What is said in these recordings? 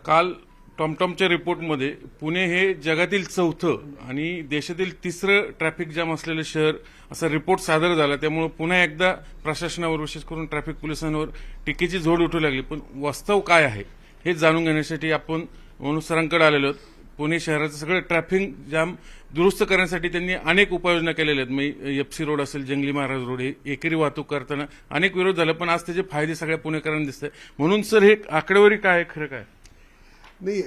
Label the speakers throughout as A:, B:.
A: काल टॉमटॉमच्या रिपोर्टमध्ये पुणे हे जगातील चौथं आणि देशातील तिसरं ट्रॅफिक जाम असलेलं शहर असा रिपोर्ट सादर झाला. त्यामुळे पुन्हा एकदा प्रशासनावर विशेष करून ट्रॅफिक पोलिसांवर टीकेची झोड उठू लागली. पण वास्तव काय आहे हे जाणून घेण्यासाठी आपण मनोज सरांकडे आलेलो आहोत. पुणे शहराचं सगळं ट्रॅफिक जाम दुरुस्त करण्यासाठी त्यांनी अनेक उपाययोजना केलेल्या आहेत. एफसी रोड असेल, जंगली महाराज रोड, हे एकेरी वाहतूक करताना अनेक विरोध झाला, पण आज त्याचे फायदे सगळ्या पुणेकरांना दिसत आहे. म्हणून सर हे आकडेवारी काय आहे, खरं काय?
B: नाही,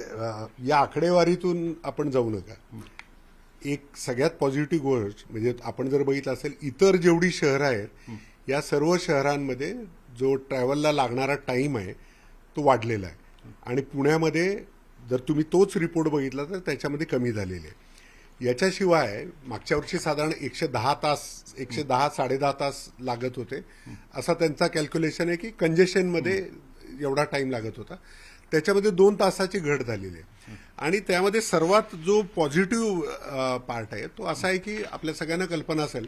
B: या आकडेवारीतून आपण जाऊ नका. एक सगळ्यात पॉझिटिव्ह गोष्ट म्हणजे आपण जर बघितलं असेल, इतर जेवढी शहरं आहेत या सर्व शहरांमध्ये जो ट्रॅव्हलला लागणारा टाइम आहे तो वाढलेला आहे. आणि पुण्यामध्ये जर तुम्ही तोच रिपोर्ट बघितला तर त्याच्यामध्ये कमी झालेले आहे. याच्याशिवाय मागच्या वर्षी साधारण 110 तास 110-1.5 तास लागत होते असा त्यांचा कॅल्क्युलेशन आहे की कंजेशनमध्ये एवढा टाइम लागत होता. त्याच्यामध्ये 2 तासाची घट झालेली आहे. आणि त्यामध्ये सर्वात जो पॉझिटिव्ह पार्ट आहे तो असा आहे की आपल्या सगळ्यांना कल्पना असेल,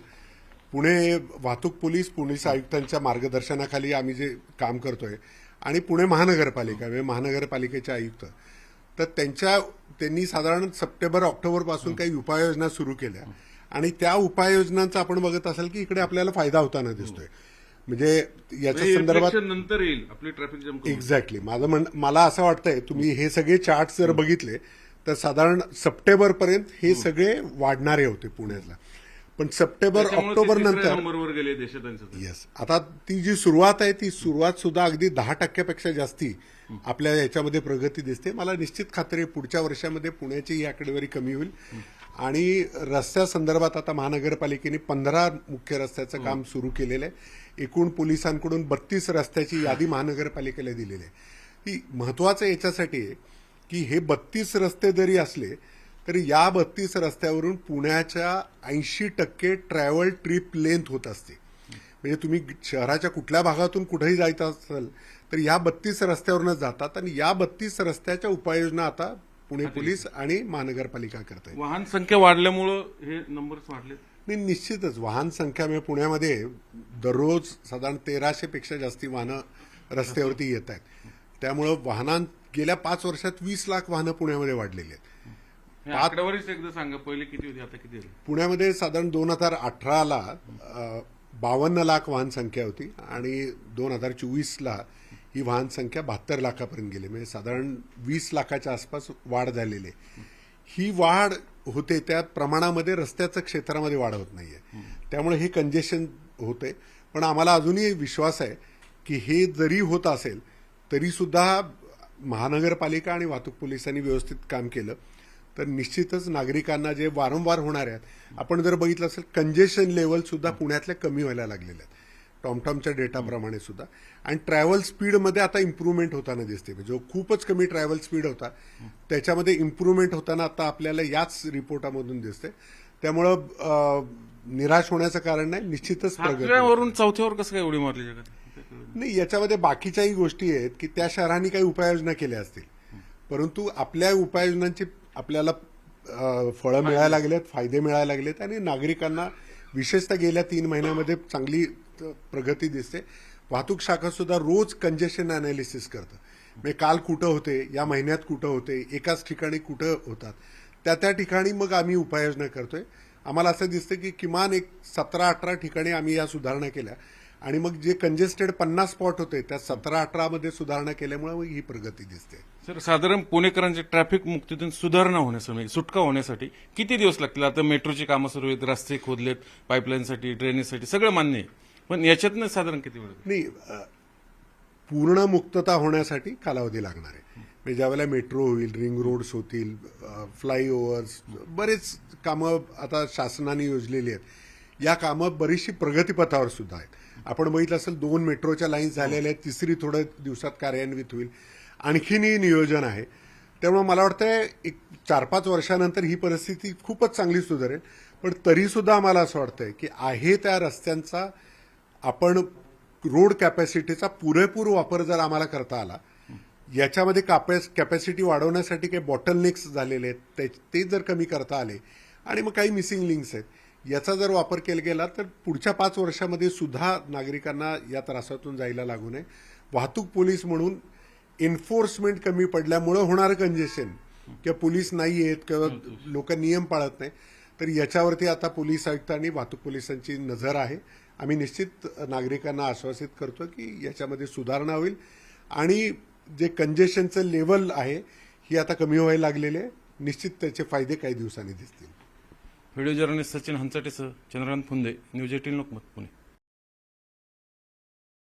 B: पुणे वाहतूक पोलीस आयुक्तांच्या मार्गदर्शनाखाली आम्ही जे काम करतोय आणि पुणे महानगरपालिका म्हणजे महानगरपालिकेचे आयुक्त, तर त्यांनी साधारण सप्टेंबर-ऑक्टोबर पासून काही उपाययोजना सुरू केल्या आणि त्या उपाययोजनांचा आपण बघत असाल की इकडे आपल्याला फायदा होताना दिसतोय. म्हणजे याच्या संदर्भात
A: नंतर येईल आपली ट्रॅफिक जाम.
B: एक्झॅक्टली मला असं वाटतंय, तुम्ही हे सगळे चार्ट जर बघितले तर साधारण सप्टेंबरपर्यंत हे सगळे वाढणारे होते पुण्यातला. पण सप्टेंबर-ऑक्टोबर नंतर
A: गेले देशात.
B: येस, आता ती जी सुरुवात आहे ती सुरुवात सुद्धा अगदी 10% जास्ती आपल्या याच्यामध्ये प्रगती दिसते. मला निश्चित खात्री आहे पुढच्या वर्षामध्ये पुण्याची ही आकडेवारी कमी होईल. आणि रस्त्या संदर्भात आता महानगरपालिकेने 15 मुख्य रस्त्याचं काम सुरू केलेलं आहे. एकूण पोलिसांकडून 32 रस्त्याची यादी महानगरपालिकेला दिलेली आहे. ती महत्वाचं याच्यासाठी आहे की हे 32 रस्ते जरी असले तरी या 32 रस्त्यावरून पुण्याच्या 80% ट्रॅव्हल ट्रिप लेंथ होत असते. म्हणजे तुम्ही शहराच्या कुठल्या भागातून कुठेही जायचं असेल तर या 32 रस्त्यावरूनच जातात. आणि या 32 रस्त्याच्या उपाययोजना आता पुणे पोलीस आणि महानगरपालिका करत आहे.
A: वाहन संख्या वाढल्यामुळं हे नंबर्स वाढले.
B: नाही, निश्चितच वाहन संख्या म्हणजे पुण्यामध्ये दररोज साधारण 1300 पेक्षा जास्ती वाहनं रस्त्यावरती येत आहेत. त्यामुळं गेल्या 5 वर्षात 20 लाख वाहनं पुण्यामध्ये वाढलेली आहेत.
A: आकडेवारीच एकदा सांगा, पहिले किती होती आता किती?
B: पुण्यामध्ये साधारण 2018ला 52 लाख वाहन संख्या होती आणि 2024ला ही वाहन संख्या 72 लाखापर्यंत गेली. म्हणजे साधारण 20 लाखाच्या आसपास वाढ झालेली आहे. ही वाढ होते त्या प्रमाणामध्ये रस्त्याच्या क्षेत्रामध्ये वाढ होत नाहीये. त्यामुळे हे कंजेशन होते. पण आम्हाला अजूनही विश्वास आहे की हे जरी होत असेल तरी सुद्धा महानगरपालिका आणि वाहतूक पोलिसांनी व्यवस्थित काम केलं तर निश्चितच नागरिकांना जे वारंवार होणार आहेत, आपण जर बघितलं असेल कंजेशन लेवल सुद्धा पुण्यातल्या कमी व्हायला लागलेल्या आहेत टॉमटॉमच्या डेटाप्रमाणे सुद्धा. आणि ट्रॅव्हल स्पीडमध्ये आता इम्प्रूव्हमेंट होताना दिसते. जो खूपच कमी ट्रॅव्हल स्पीड होता त्याच्यामध्ये इम्प्रूव्हमेंट होताना आता आपल्याला याच रिपोर्टामधून दिसते. त्यामुळं निराश होण्याचं कारण नाही, निश्चितच
A: प्रगतीवरून चौथ्यावर कसं काय उडी मारली जगात?
B: नाही, याच्यामध्ये बाकीच्याही गोष्टी आहेत की त्या शहरांनी काही उपाययोजना केल्या असतील, परंतु आपल्या उपाययोजनांची आपल्याला फळं मिळायला लागलेत, फायदे मिळायला लागलेत आणि नागरिकांना विशेषतः गेल्या 3 महिन्यामध्ये चांगली प्रगती दिसते. वाहतूक शाखा सुद्धा रोज कंजेशन अनालिसिस करतं. म्हणजे काल कुठं होते, या महिन्यात कुठं होते, एकाच ठिकाणी कुठं होतात, त्या ठिकाणी मग आम्ही उपाययोजना करतोय. आम्हाला असं दिसतं की किमान एक 17-18 ठिकाणी आम्ही या सुधारणा केल्या आणि मग जे कंजेस्टेड 50 स्पॉट होते त्या 17-18 मध्ये सुधारणा केल्यामुळे मग ही प्रगती दिसते.
A: सर, साधारण पुणेकरांच्या ट्रॅफिक मुक्तीतून सुधारणा होण्यासाठी, सुटका होण्यासाठी किती दिवस लागतील? आता मेट्रोची कामं सुरू आहेत, रस्ते खोदलेत, पाईपलाईनसाठी, ड्रेनेजसाठी, सगळं मान्य आहे, पण याच्यातनं साधारण किती वेळ?
B: नाही, पूर्ण मुक्तता होण्यासाठी कालावधी लागणार आहे. म्हणजे ज्यावेळेला मेट्रो होईल, रिंग रोड्स होतील, फ्लायओव्हर्स, बरेच कामं आता शासनाने योजलेली आहेत. या कामं बरीचशी प्रगतीपथावर सुद्धा आहेत. आपण बघितलं असेल 2 मेट्रोच्या लाईन्स झालेल्या आहेत, 3री थोड्या दिवसात कार्यान्वित होईल. आणखीनही नियोजन आहे. त्यामुळे मला वाटतंय एक 4-5 वर्षानंतर ही परिस्थिती खूपच चांगली सुधारेल. पण तरीसुद्धा आम्हाला असं वाटतंय की आहे त्या रस्त्यांचा आपण रोड कॅपॅसिटीचा पुरेपूर वापर जर आम्हाला करता आला, याच्यामध्ये कॅपॅसिटी वाढवण्यासाठी काही बॉटलनेक्स झालेले आहेत ते जर कमी करता आले आणि मग काही मिसिंग लिंक्स आहेत, याचा जर वापर केला गेला तर पुढच्या 5 वर्षामध्ये सुद्धा नागरिकांना या त्रासातून जायला लागू नये. वाहतूक पोलीस म्हणून एन्फोर्समेंट कमी पडल्यामुळं होणारं कंजेशन किंवा पोलीस नाही आहेत किंवा लोक नियम पाळत नाही, तर याच्यावरती आता पोलीस आयुक्त आणि वाहतूक पोलिसांची नजर आहे. आम्ही निश्चित नागरिकांना आश्वासित करतो की याच्यामध्ये सुधारणा होईल आणि जे कंजेशनचं लेवल आहे ही आता कमी व्हायला लागलेले आहे. निश्चित त्याचे फायदे काही दिवसांनी दिसतील.
A: व्हिडिओ जर्नलिस्ट सचिन हंचाटेसह चंद्रकांत फुंदे, न्यूज 18 लोकमत, पुणे.